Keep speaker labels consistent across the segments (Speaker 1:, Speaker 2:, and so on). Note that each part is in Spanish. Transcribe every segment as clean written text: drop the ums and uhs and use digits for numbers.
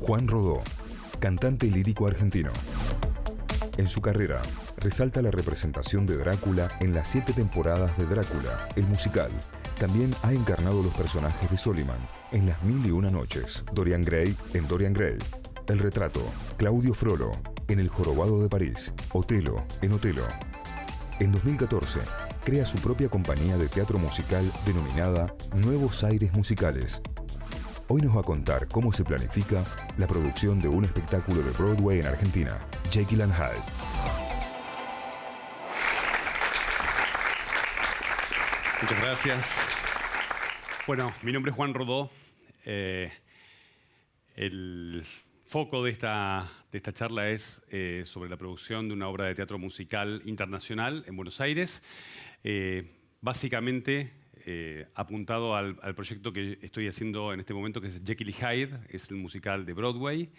Speaker 1: Juan Rodó, cantante lírico argentino. En su carrera, resalta la representación de Drácula en las 7 temporadas de Drácula, el musical. También ha encarnado los personajes de Soliman en Las Mil y Una Noches, Dorian Gray en Dorian Gray, El Retrato, Claudio Frollo en El Jorobado de París, Otelo en Otelo. En 2014, crea su propia compañía de teatro musical denominada Nuevos Aires Musicales. Hoy nos va a contar cómo se planifica la producción de un espectáculo de Broadway en Argentina, Jekyll and Hyde.
Speaker 2: Muchas gracias. Bueno, mi nombre es Juan Rodó. El foco de esta charla es sobre la producción de una obra de teatro musical internacional en Buenos Aires. Básicamente apuntado al proyecto que estoy haciendo en este momento, que es Jekyll y Hyde, es el musical de Broadway.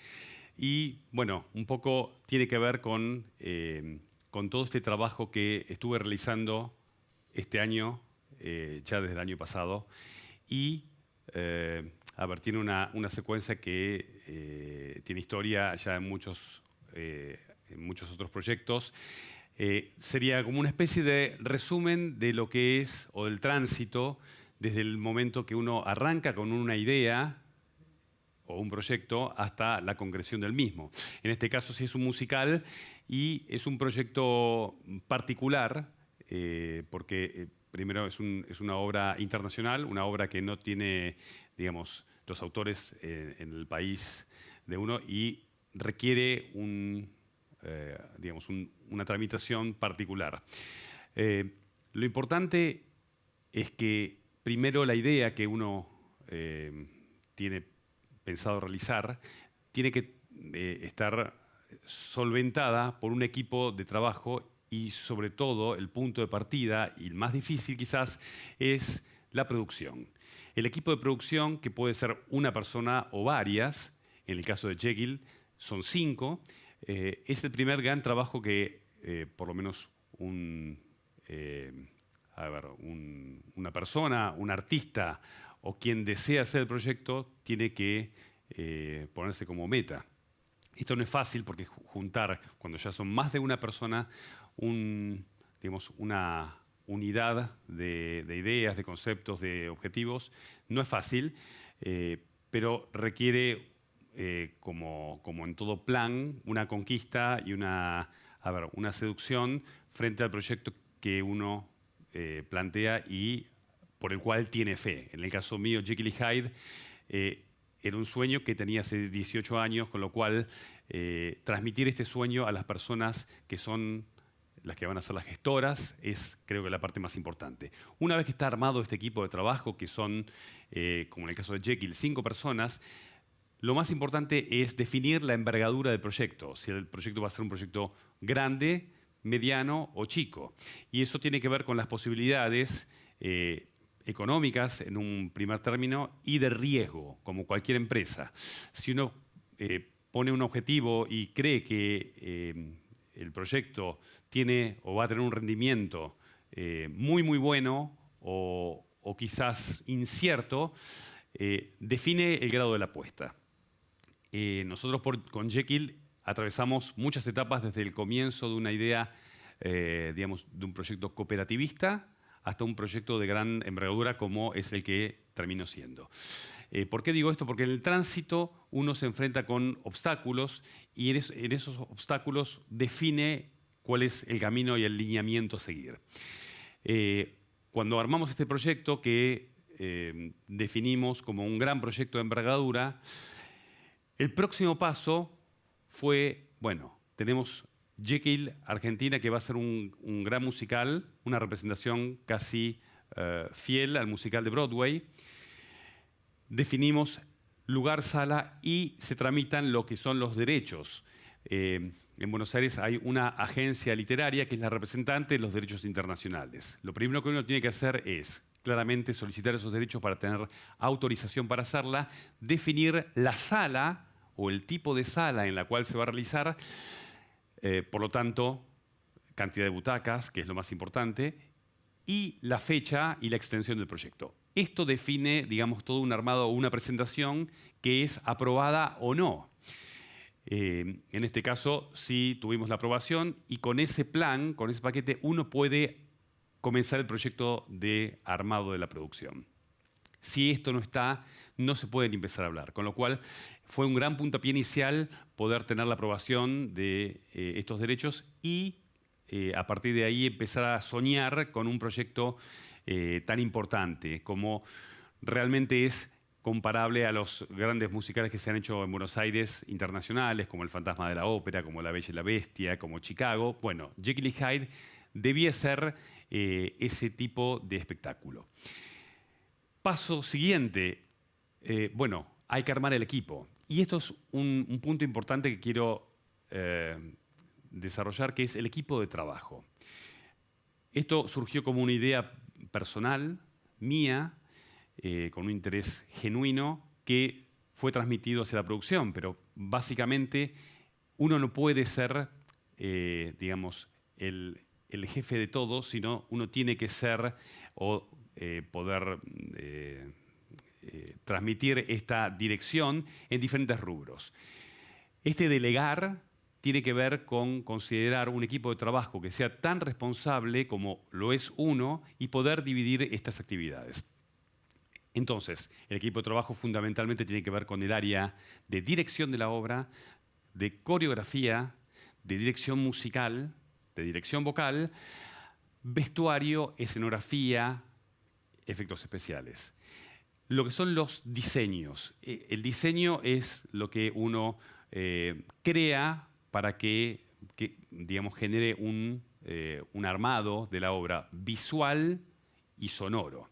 Speaker 2: Y bueno, un poco tiene que ver con todo este trabajo que estuve realizando este año, ya desde el año pasado. Y, tiene una secuencia que tiene historia ya en muchos otros proyectos. Sería como una especie de resumen de lo que es, o del tránsito, desde el momento que uno arranca con una idea o un proyecto hasta la concreción del mismo. En este caso sí es un musical y es un proyecto particular porque primero es una obra internacional, una obra que no tiene, digamos, los autores en el país de uno y requiere una tramitación particular. Lo importante es que primero la idea que uno tiene pensado realizar tiene que estar solventada por un equipo de trabajo y sobre todo el punto de partida, y el más difícil quizás, es la producción. El equipo de producción, que puede ser una persona o varias, en el caso de Jekyll son 5, es el primer gran trabajo que por lo menos una persona, un artista o quien desea hacer el proyecto tiene que ponerse como meta. Esto no es fácil porque juntar, cuando ya son más de una persona, una unidad de ideas, de conceptos, de objetivos, no es fácil, pero requiere, como en todo plan, una conquista y una seducción frente al proyecto que uno plantea y por el cual tiene fe. En el caso mío, Jekyll y Hyde, era un sueño que tenía hace 18 años, con lo cual transmitir este sueño a las personas que son las que van a ser las gestoras es, creo que, la parte más importante. Una vez que está armado este equipo de trabajo, que son, como en el caso de Jekyll, 5 personas, lo más importante es definir la envergadura del proyecto, si el proyecto va a ser un proyecto grande, mediano o chico. Y eso tiene que ver con las posibilidades económicas en un primer término y de riesgo, como cualquier empresa. Si uno pone un objetivo y cree que el proyecto tiene o va a tener un rendimiento muy bueno o quizás incierto, define el grado de la apuesta. Nosotros con Jekyll atravesamos muchas etapas desde el comienzo de una idea, de un proyecto cooperativista hasta un proyecto de gran envergadura como es el que terminó siendo. ¿Por qué digo esto? Porque en el tránsito uno se enfrenta con obstáculos y en esos obstáculos define cuál es el camino y el lineamiento a seguir. Cuando armamos este proyecto que definimos como un gran proyecto de envergadura, el próximo paso fue, tenemos Jekyll Argentina, que va a ser un gran musical, una representación casi fiel al musical de Broadway. Definimos lugar, sala y se tramitan lo que son los derechos. En Buenos Aires hay una agencia literaria que es la representante de los derechos internacionales. Lo primero que uno tiene que hacer es claramente solicitar esos derechos para tener autorización para hacerla, definir la sala o el tipo de sala en la cual se va a realizar, por lo tanto, cantidad de butacas, que es lo más importante, y la fecha y la extensión del proyecto. Esto define, digamos, todo un armado o una presentación que es aprobada o no. En este caso, sí tuvimos la aprobación y con ese plan, con ese paquete, uno puede comenzar el proyecto de armado de la producción. Si esto no está, no se puede ni empezar a hablar. Con lo cual, fue un gran puntapié inicial poder tener la aprobación de estos derechos y a partir de ahí empezar a soñar con un proyecto tan importante como realmente es comparable a los grandes musicales que se han hecho en Buenos Aires internacionales, como El Fantasma de la Ópera, como La Bella y la Bestia, como Chicago. Bueno, Jekyll y Hyde debía ser ese tipo de espectáculo. Paso siguiente, bueno, hay que armar el equipo. Y esto es un punto importante que quiero desarrollar, que es el equipo de trabajo. Esto surgió como una idea personal, mía, con un interés genuino que fue transmitido hacia la producción, pero básicamente uno no puede ser, digamos, el jefe de todo, sino uno tiene que ser o poder transmitir esta dirección en diferentes rubros. Este delegar tiene que ver con considerar un equipo de trabajo que sea tan responsable como lo es uno y poder dividir estas actividades. Entonces, el equipo de trabajo fundamentalmente tiene que ver con el área de dirección de la obra, de coreografía, de dirección musical, de dirección vocal, vestuario, escenografía, efectos especiales. Lo que son los diseños. El diseño es lo que uno crea para que digamos, genere un armado de la obra visual y sonoro.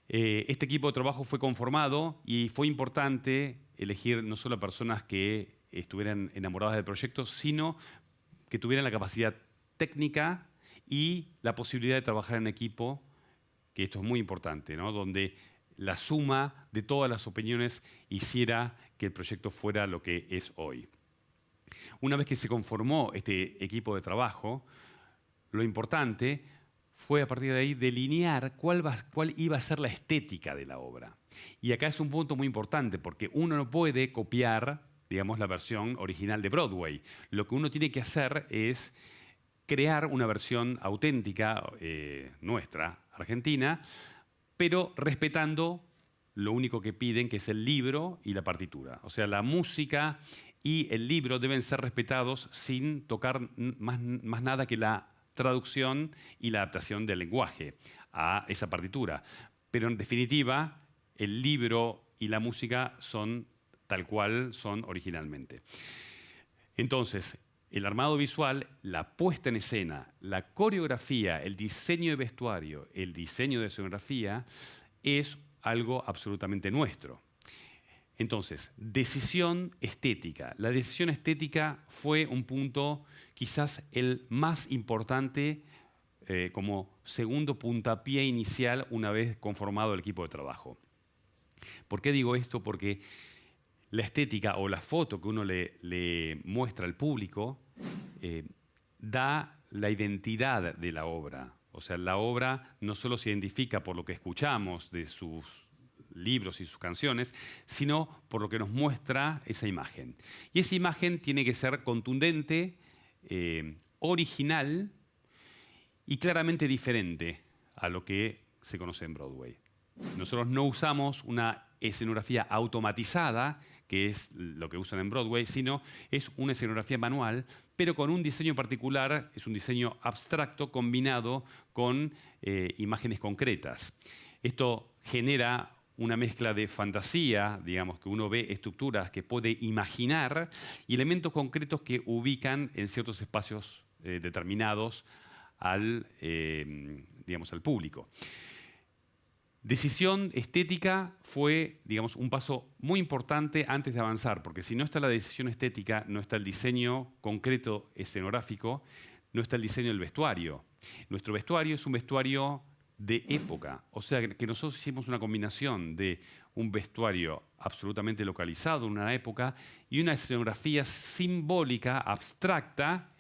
Speaker 2: Este equipo de trabajo fue conformado y fue importante elegir no solo a personas que estuvieran enamoradas del proyecto, sino que tuvieran la capacidad técnica y la posibilidad de trabajar en equipo, que esto es muy importante, ¿no? Donde la suma de todas las opiniones hiciera que el proyecto fuera lo que es hoy. Una vez que se conformó este equipo de trabajo, lo importante fue a partir de ahí delinear cuál iba a ser la estética de la obra. Y acá es un punto muy importante porque uno no puede copiar, digamos, la versión original de Broadway. Lo que uno tiene que hacer es crear una versión auténtica, nuestra, argentina, pero respetando lo único que piden, que es el libro y la partitura. O sea, la música y el libro deben ser respetados sin tocar más nada que la traducción y la adaptación del lenguaje a esa partitura. Pero en definitiva, el libro y la música son tal cual son originalmente. Entonces, el armado visual, la puesta en escena, la coreografía, el diseño de vestuario, el diseño de escenografía, es algo absolutamente nuestro. Entonces, decisión estética. La decisión estética fue un punto quizás el más importante como segundo puntapié inicial una vez conformado el equipo de trabajo. ¿Por qué digo esto? Porque la estética o la foto que uno le muestra al público da la identidad de la obra. O sea, la obra no solo se identifica por lo que escuchamos de sus libros y sus canciones, sino por lo que nos muestra esa imagen. Y esa imagen tiene que ser contundente, original y claramente diferente a lo que se conoce en Broadway. Nosotros no usamos una escenografía automatizada, que es lo que usan en Broadway, sino es una escenografía manual, pero con un diseño particular, es un diseño abstracto combinado con imágenes concretas. Esto genera una mezcla de fantasía, digamos, que uno ve estructuras que puede imaginar y elementos concretos que ubican en ciertos espacios determinados al público. Decisión estética fue, digamos, un paso muy importante antes de avanzar, porque si no está la decisión estética, no está el diseño concreto escenográfico, no está el diseño del vestuario. Nuestro vestuario es un vestuario de época. O sea, que nosotros hicimos una combinación de un vestuario absolutamente localizado en una época y una escenografía simbólica, abstracta,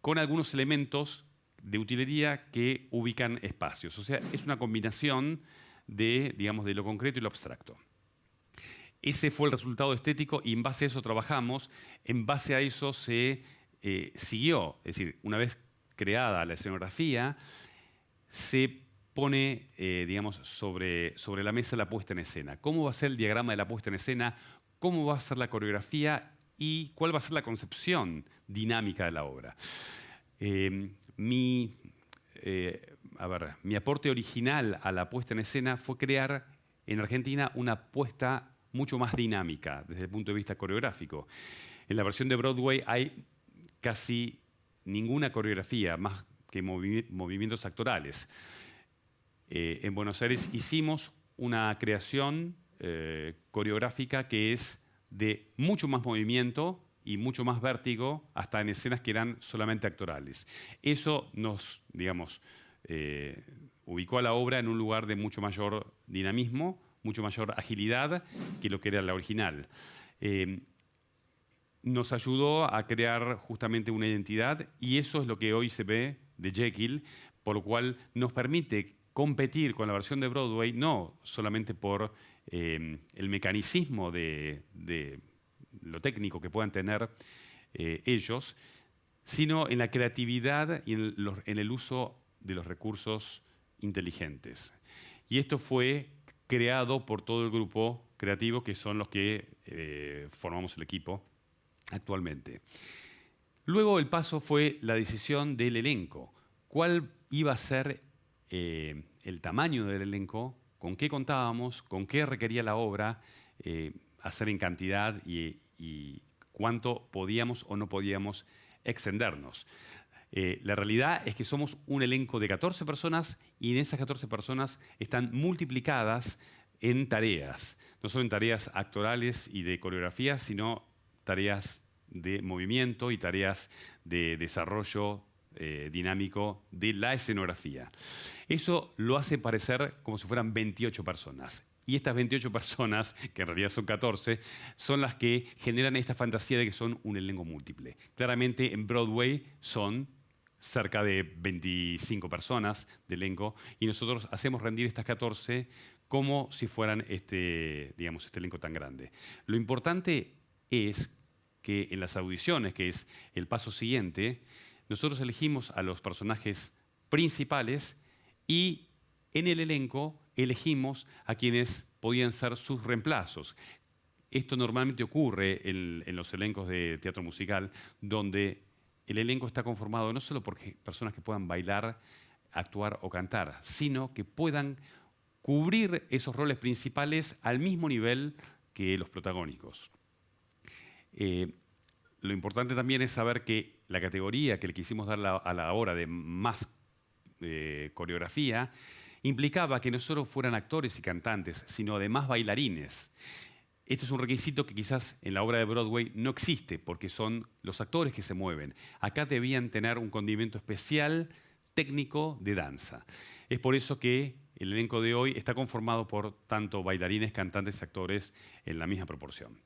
Speaker 2: con algunos elementos de utilería que ubican espacios. O sea, es una combinación de, digamos, de lo concreto y lo abstracto. Ese fue el resultado estético y en base a eso trabajamos. En base a eso se siguió. Es decir, una vez creada la escenografía, se pone, digamos, sobre la mesa la puesta en escena. ¿Cómo va a ser el diagrama de la puesta en escena? ¿Cómo va a ser la coreografía? ¿Y cuál va a ser la concepción dinámica de la obra? Mi aporte original a la puesta en escena fue crear en Argentina una puesta mucho más dinámica desde el punto de vista coreográfico. En la versión de Broadway hay casi ninguna coreografía más que movimientos actorales. En Buenos Aires hicimos una creación coreográfica que es de mucho más movimiento y mucho más vértigo, hasta en escenas que eran solamente actorales. Eso nos, digamos, ubicó a la obra en un lugar de mucho mayor dinamismo, mucho mayor agilidad que lo que era la original. Nos ayudó a crear justamente una identidad y eso es lo que hoy se ve de Jekyll, por lo cual nos permite competir con la versión de Broadway, no solamente por el mecanicismo de lo técnico que puedan tener ellos, sino en la creatividad y en el uso de los recursos inteligentes. Y esto fue creado por todo el grupo creativo, que son los que formamos el equipo actualmente. Luego el paso fue la decisión del elenco. ¿Cuál iba a ser el tamaño del elenco? ¿Con qué contábamos? ¿Con qué requería la obra? Hacer en cantidad y cuánto podíamos o no podíamos extendernos. La realidad es que somos un elenco de 14 personas y en esas 14 personas están multiplicadas en tareas. No solo en tareas actorales y de coreografía, sino tareas de movimiento y tareas de desarrollo dinámico de la escenografía. Eso lo hace parecer como si fueran 28 personas. Y estas 28 personas, que en realidad son 14, son las que generan esta fantasía de que son un elenco múltiple. Claramente en Broadway son cerca de 25 personas de elenco y nosotros hacemos rendir estas 14 como si fueran digamos, este elenco tan grande. Lo importante es que en las audiciones, que es el paso siguiente, nosotros elegimos a los personajes principales y en el elenco elegimos a quienes podían ser sus reemplazos. Esto normalmente ocurre en los elencos de teatro musical, donde el elenco está conformado no solo por personas que puedan bailar, actuar o cantar, sino que puedan cubrir esos roles principales al mismo nivel que los protagónicos. Lo importante también es saber que la categoría que le quisimos dar a la hora de más coreografía implicaba que no solo fueran actores y cantantes, sino además bailarines. Esto es un requisito que quizás en la obra de Broadway no existe, porque son los actores que se mueven. Acá debían tener un condimento especial técnico de danza. Es por eso que el elenco de hoy está conformado por tanto bailarines, cantantes y actores en la misma proporción.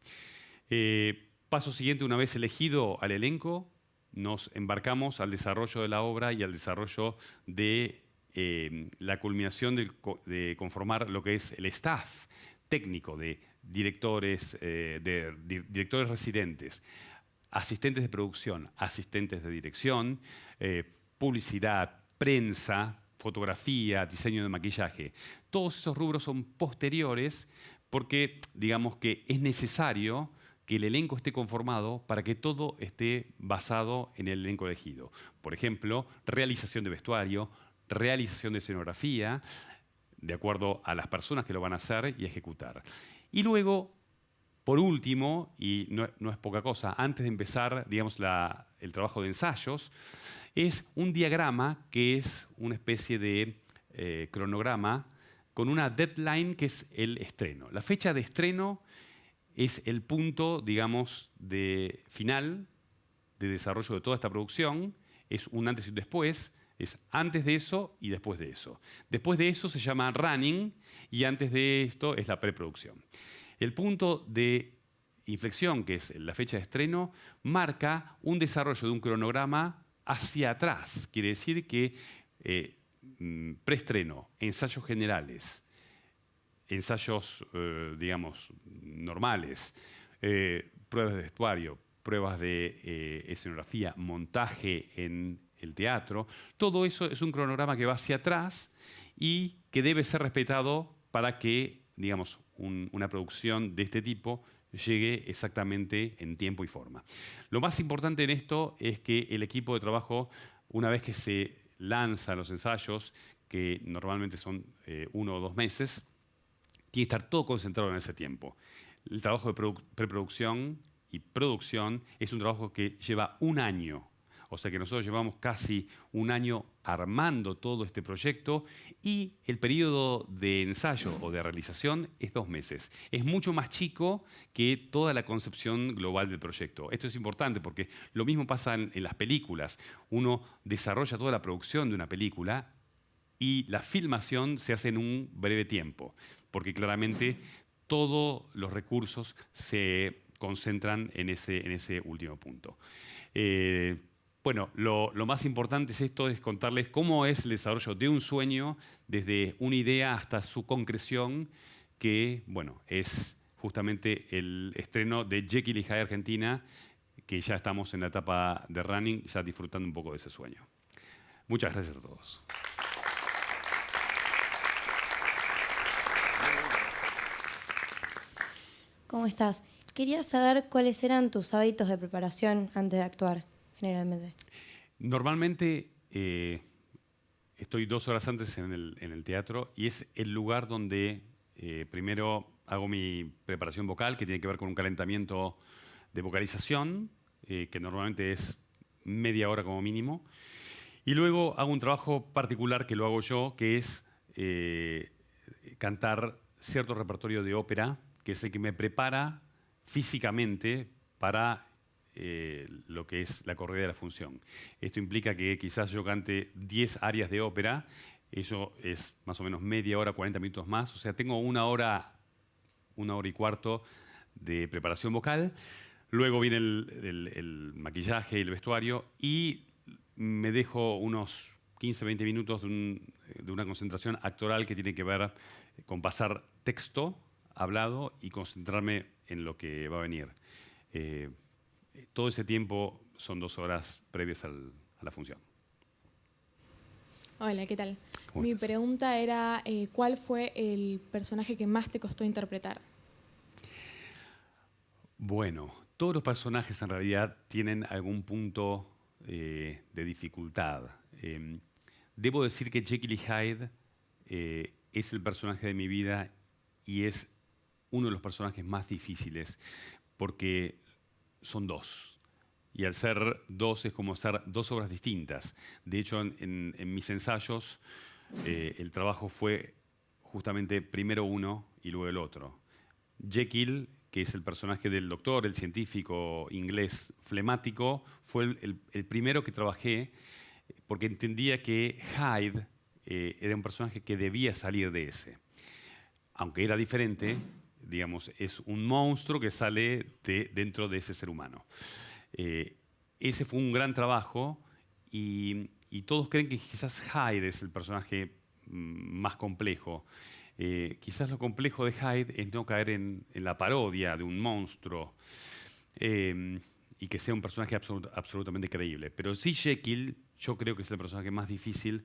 Speaker 2: Paso siguiente, una vez elegido al elenco, nos embarcamos al desarrollo de la obra y al desarrollo de la culminación de conformar lo que es el staff técnico de directores, directores residentes, asistentes de producción, asistentes de dirección, publicidad, prensa, fotografía, diseño de maquillaje. Todos esos rubros son posteriores porque, digamos que es necesario que el elenco esté conformado para que todo esté basado en el elenco elegido. Por ejemplo, realización de vestuario, realización de escenografía, de acuerdo a las personas que lo van a hacer y ejecutar. Y luego, por último, y no es poca cosa, antes de empezar, digamos, el trabajo de ensayos, es un diagrama que es una especie de cronograma con una deadline que es el estreno. La fecha de estreno es el punto, digamos, de final de desarrollo de toda esta producción, es un antes y un después. Es antes de eso y después de eso. Después de eso se llama running y antes de esto es la preproducción. El punto de inflexión, que es la fecha de estreno, marca un desarrollo de un cronograma hacia atrás. Quiere decir que preestreno, ensayos generales, ensayos, digamos, normales, pruebas de vestuario, pruebas de escenografía, montaje en el teatro, todo eso es un cronograma que va hacia atrás y que debe ser respetado para que, digamos, una producción de este tipo llegue exactamente en tiempo y forma. Lo más importante en esto es que el equipo de trabajo, una vez que se lanzan los ensayos, que normalmente son 1 o 2 meses, tiene que estar todo concentrado en ese tiempo. El trabajo de preproducción y producción es un trabajo que lleva 1 año. O sea que nosotros llevamos casi 1 año armando todo este proyecto y el periodo de ensayo o de realización es 2 meses. Es mucho más chico que toda la concepción global del proyecto. Esto es importante porque lo mismo pasa en las películas. Uno desarrolla toda la producción de una película y la filmación se hace en un breve tiempo, porque claramente todos los recursos se concentran en ese último punto. Bueno, lo más importante es contarles cómo es el desarrollo de un sueño desde una idea hasta su concreción, que bueno, es justamente el estreno de Jekyll y Hyde Argentina, que ya estamos en la etapa de running, ya disfrutando un poco de ese sueño. Muchas gracias a todos.
Speaker 3: ¿Cómo estás? Quería saber cuáles eran tus hábitos de preparación antes de actuar, generalmente.
Speaker 2: Normalmente estoy 2 horas antes en el teatro y es el lugar donde primero hago mi preparación vocal, que tiene que ver con un calentamiento de vocalización, que normalmente es media hora como mínimo. Y luego hago un trabajo particular que lo hago yo, que es cantar cierto repertorio de ópera, que es el que me prepara físicamente para lo que es la corrida de la función. Esto implica que quizás yo cante 10 arias de ópera, eso es más o menos media hora, 40 minutos más, o sea, tengo 1 hora, 1 hora y cuarto de preparación vocal, luego viene el maquillaje y el vestuario y me dejo unos 15-20 minutos de una concentración actoral que tiene que ver con pasar texto hablado y concentrarme en lo que va a venir. Todo ese tiempo son 2 horas previas a la función.
Speaker 4: Hola, ¿qué tal?
Speaker 2: ¿Cómo
Speaker 4: Mi
Speaker 2: estás?
Speaker 4: pregunta era, ¿cuál fue el personaje que más te costó interpretar?
Speaker 2: Bueno, todos los personajes en realidad tienen algún punto de dificultad. Debo decir que Jekyll y Hyde es el personaje de mi vida y es uno de los personajes más difíciles porque son 2. Y al ser 2 es como hacer 2 obras distintas. De hecho, en mis ensayos el trabajo fue justamente primero uno y luego el otro. Jekyll, que es el personaje del doctor, el científico inglés flemático, fue el primero que trabajé porque entendía que Hyde era un personaje que debía salir de ese. Aunque era diferente, digamos, es un monstruo que sale dentro de ese ser humano. Ese fue un gran trabajo y todos creen que quizás Hyde es el personaje más complejo. Quizás lo complejo de Hyde es no caer en la parodia de un monstruo y que sea un personaje absolutamente creíble. Pero sí Jekyll, yo creo que es el personaje más difícil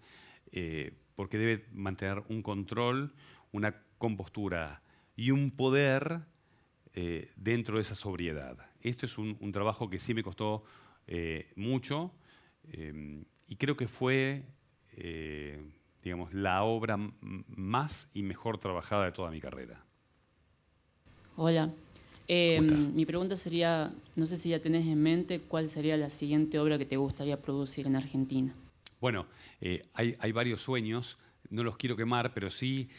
Speaker 2: porque debe mantener un control, una compostura y un poder dentro de esa sobriedad. Esto es un trabajo que sí me costó mucho y creo que fue digamos, la obra más y mejor trabajada de toda mi carrera.
Speaker 5: Hola.
Speaker 2: ¿Cómo estás?
Speaker 5: Mi pregunta sería, no sé si ya tenés en mente cuál sería la siguiente obra que te gustaría producir en Argentina.
Speaker 2: Bueno, hay varios sueños, no los quiero quemar, pero sí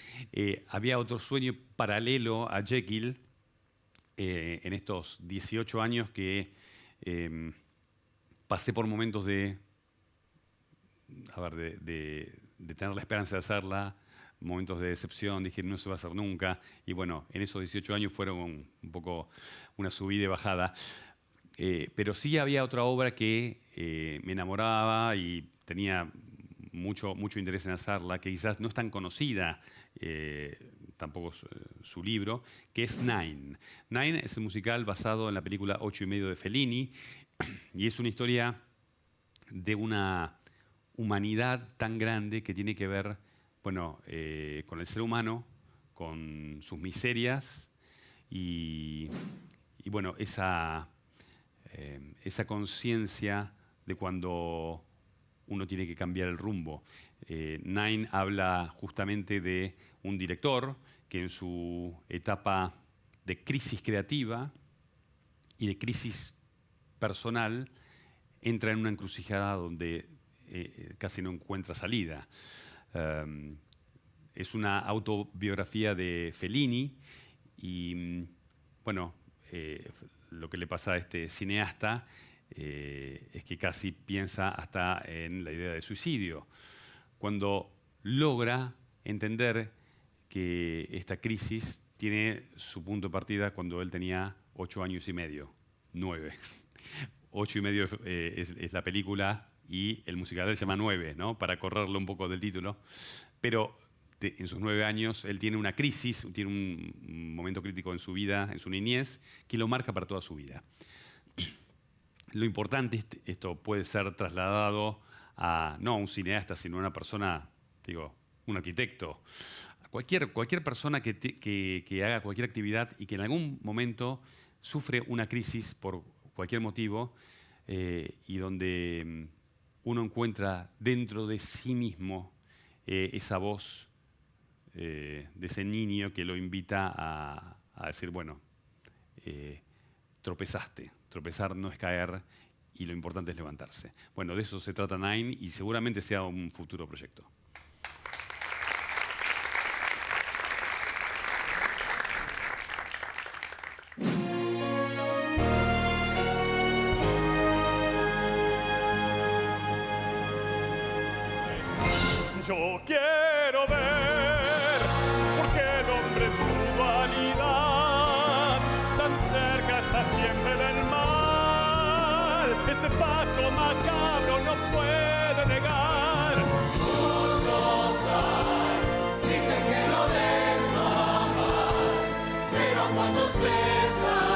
Speaker 2: había otro sueño paralelo a Jekyll en estos 18 años que pasé por momentos de a ver, de tener la esperanza de hacerla, momentos de decepción, dije no se va a hacer nunca, y bueno, en esos 18 años fueron un poco una subida y bajada, pero sí había otra obra que me enamoraba y tenía mucho interés en hacerla, que quizás no es tan conocida, tampoco su libro, que es Nine. Nine es un musical basado en la película 8 y medio de Fellini, y es una historia de una humanidad tan grande que tiene que ver, bueno, con el ser humano, con sus miserias y bueno, esa conciencia de cuando uno tiene que cambiar el rumbo. Nine habla justamente de un director que en su etapa de crisis creativa y de crisis personal entra en una encrucijada donde casi no encuentra salida. Es una autobiografía de Fellini y, bueno, lo que le pasa a este cineasta es que casi piensa hasta en la idea de suicidio, cuando logra entender que esta crisis tiene su punto de partida cuando él tenía 8 años y medio, 9. 8 y medio es la película y el musical se llama 9, ¿no? Para correrlo un poco del título. Pero en sus 9 años él tiene una crisis, tiene un momento crítico en su vida, en su niñez, que lo marca para toda su vida. Lo importante, esto puede ser trasladado a, no a un cineasta, sino a una persona, digo, un arquitecto, a cualquier persona que haga cualquier actividad y que en algún momento sufre una crisis por cualquier motivo y donde uno encuentra dentro de sí mismo esa voz de ese niño que lo invita a decir, bueno, tropezaste. Tropezar no es caer y lo importante es levantarse. Bueno, de eso se trata Nine y seguramente sea un futuro proyecto.
Speaker 6: Yo quiero ver por qué el hombre en su dualidad tan cerca está siempre del mal. Ese pacto macabro no puede negar. Muchos hay, dicen que no les va mal, pero cuando besan